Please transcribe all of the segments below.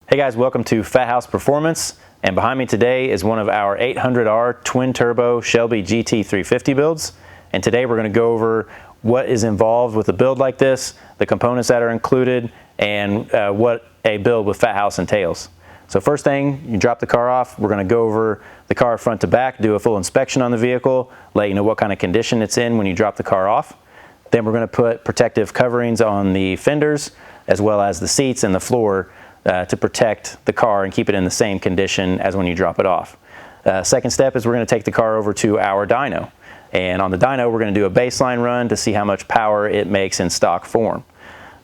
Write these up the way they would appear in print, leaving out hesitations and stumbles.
Hey guys, welcome to Fathouse Performance, and behind me today is one of our 800R twin turbo Shelby GT350 builds. And today we're going to go over what is involved with a build like this, the components that are included, and what a build with Fathouse entails. So first thing, you drop the car off, we're going to go over the car front to back, do a full inspection on the vehicle, let you know what kind of condition it's in when you drop the car off. Then we're going to put protective coverings on the fenders as well as the seats and the floor to protect the car and keep it in the same condition as when you drop it off. Second step is we're going to take the car over to our dyno. And on the dyno, we're going to do a baseline run to see how much power it makes in stock form.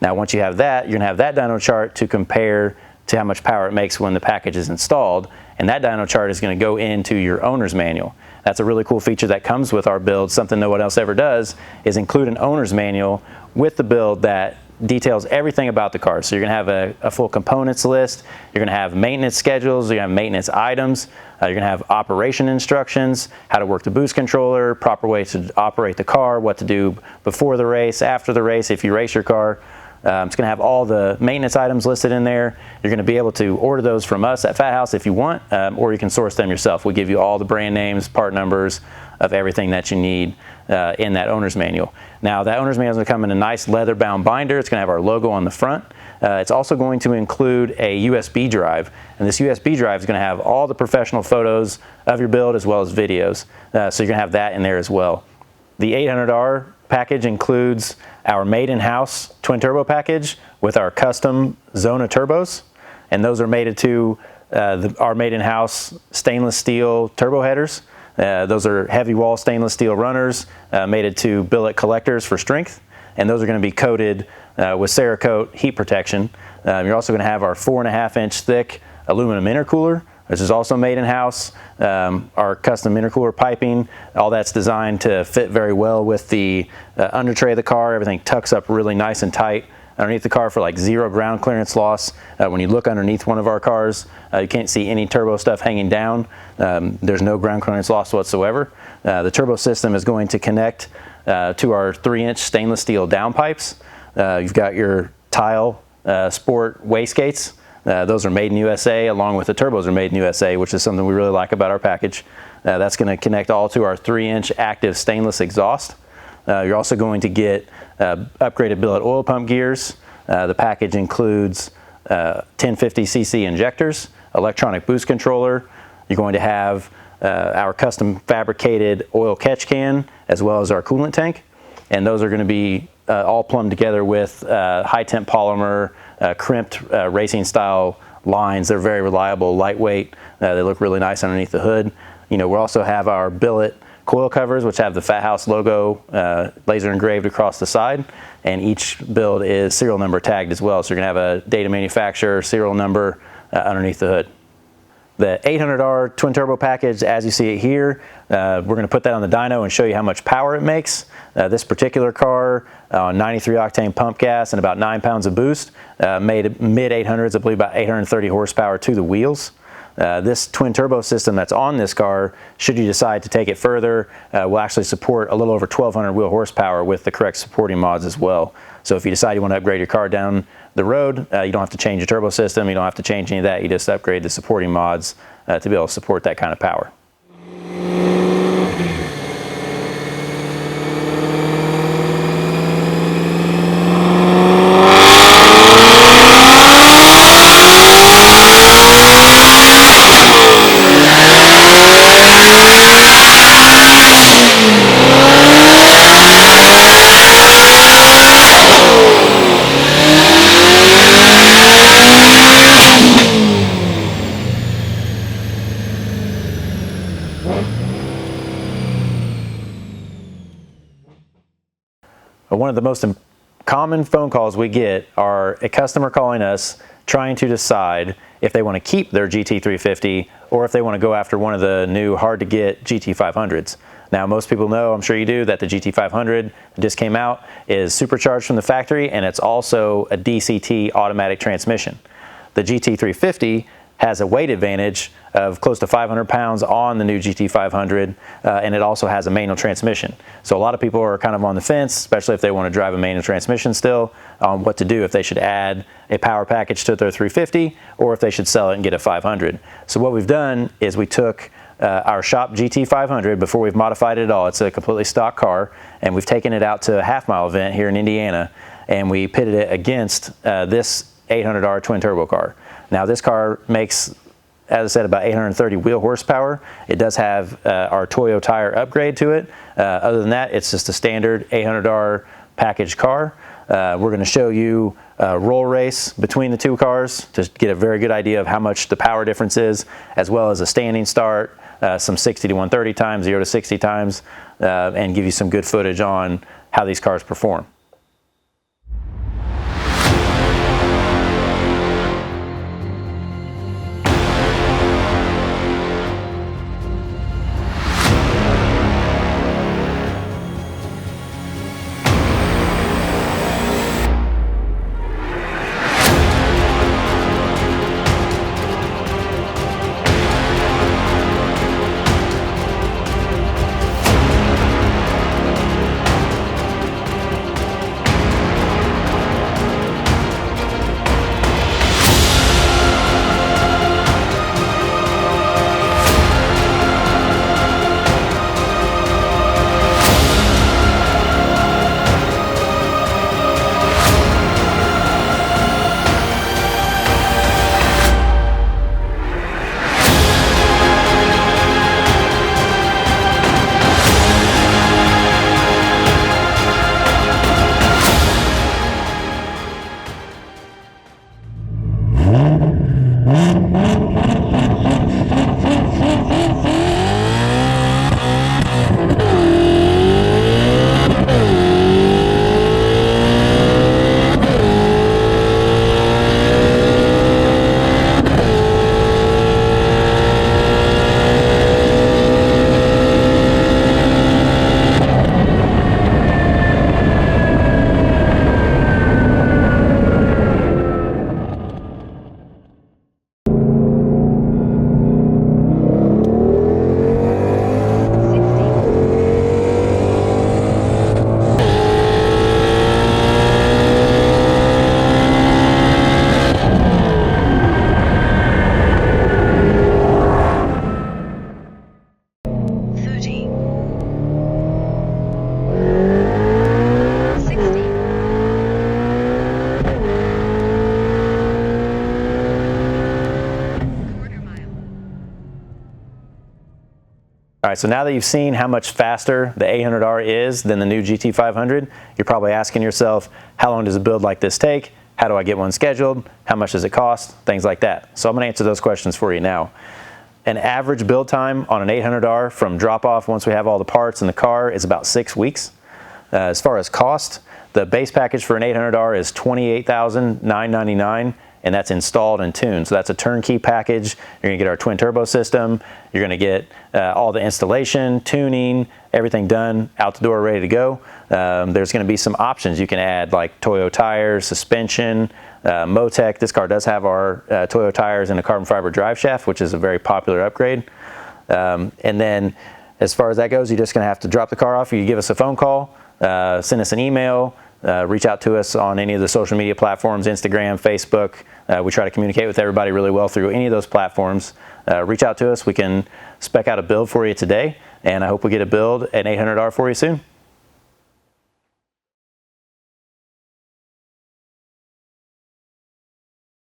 Now, once you have that, you're going to have that dyno chart to compare to how much power it makes when the package is installed. And that dyno chart is going to go into your owner's manual. That's a really cool feature that comes with our build. Something no one else ever does is include an owner's manual with the build that details everything about the car. So you're going to have a full components list, you're going to have maintenance schedules, you're going to have maintenance items, you're going to have operation instructions, how to work the boost controller, proper way to operate the car, what to do before the race, after the race if you race your car. It's going to have all the maintenance items listed in there. You're going to be able to order those from us at Fathouse if you want, or you can source them yourself. We give you all the brand names, part numbers of everything that you need in that owner's manual. Now, that owner's manual is going to come in a nice leather-bound binder. It's going to have our logo on the front. It's also going to include a USB drive, and this USB drive is going to have all the professional photos of your build as well as videos. So you're going to have that in there as well. The 800R package includes our made-in-house twin turbo package with our custom Zona turbos, and those are mated to our made-in-house stainless steel turbo headers. Those are heavy wall stainless steel runners mated to billet collectors for strength, and those are going to be coated with Cerakote heat protection. You're also going to have our 4.5-inch thick aluminum intercooler. This is also made in-house. Our custom intercooler piping, all that's designed to fit very well with the under tray of the car. Everything tucks up really nice and tight underneath the car for like zero ground clearance loss. When you look underneath one of our cars, you can't see any turbo stuff hanging down. There's no ground clearance loss whatsoever. The turbo system is going to connect to our 3-inch stainless steel downpipes. You've got your Tile Sport wastegates. Those are made in USA, along with the turbos are made in USA, which is something we really like about our package. That's going to connect all to our 3-inch active stainless exhaust. You're also going to get upgraded billet oil pump gears. The package includes 1050cc injectors, electronic boost controller. You're going to have our custom fabricated oil catch can, as well as our coolant tank. And those are going to be all plumbed together with high temp polymer, crimped racing style lines. They're very reliable, lightweight. They look really nice underneath the hood. You know, we also have our billet coil covers, which have the Fathouse logo laser engraved across the side, and each build is serial number tagged as well. So you're going to have a date of manufacturer, serial number underneath the hood. The 800R twin turbo package, as you see it here, we're going to put that on the dyno and show you how much power it makes. This particular car, 93 octane pump gas and about 9 pounds of boost, made mid 800s, I believe about 830 horsepower to the wheels. This twin turbo system that's on this car, should you decide to take it further, will actually support a little over 1,200 wheel horsepower with the correct supporting mods as well. So if you decide you want to upgrade your car down the road, you don't have to change your turbo system, you don't have to change any of that, you just upgrade the supporting mods to be able to support that kind of power. One of the most common phone calls we get are a customer calling us trying to decide if they want to keep their GT350 or if they want to go after one of the new hard-to-get GT500s. Now, most people know, I'm sure you do, that the GT500 that just came out is supercharged from the factory, and it's also a DCT automatic transmission. The GT350 has a weight advantage of close to 500 pounds on the new GT500, and it also has a manual transmission. So a lot of people are kind of on the fence, especially if they want to drive a manual transmission still, on what to do, if they should add a power package to their 350 or if they should sell it and get a 500. So what we've done is we took our shop GT500 before we've modified it at all. It's a completely stock car, and we've taken it out to a half-mile event here in Indiana, and we pitted it against this 800R twin turbo car. Now this car makes, as I said, about 830 wheel horsepower. It does have our Toyo tire upgrade to it. Other than that, it's just a standard 800R package car. We're going to show you a roll race between the two cars to get a very good idea of how much the power difference is, as well as a standing start, some 60 to 130 times, 0 to 60 times, and give you some good footage on how these cars perform. All right, so now that you've seen how much faster the 800R is than the new GT500, you're probably asking yourself, how long does a build like this take? How do I get one scheduled? How much does it cost? Things like that. So I'm gonna answer those questions for you now. An average build time on an 800R from drop off once we have all the parts in the car is about 6 weeks. As far as cost, the base package for an 800R is $28,999, and that's installed and tuned. So that's a turnkey package. You're gonna get our twin turbo system. You're gonna get all the installation, tuning, everything done, out the door, ready to go. There's gonna be some options you can add, like Toyo tires, suspension, Motec. This car does have our Toyo tires and a carbon fiber drive shaft, which is a very popular upgrade. And then as far as that goes, you're just gonna have to drop the car off. You give us a phone call, send us an email, reach out to us on any of the social media platforms, Instagram, Facebook. We try to communicate with everybody really well through any of those platforms. Reach out to us. We can spec out a build for you today, and I hope we get a build, an 800R for you soon.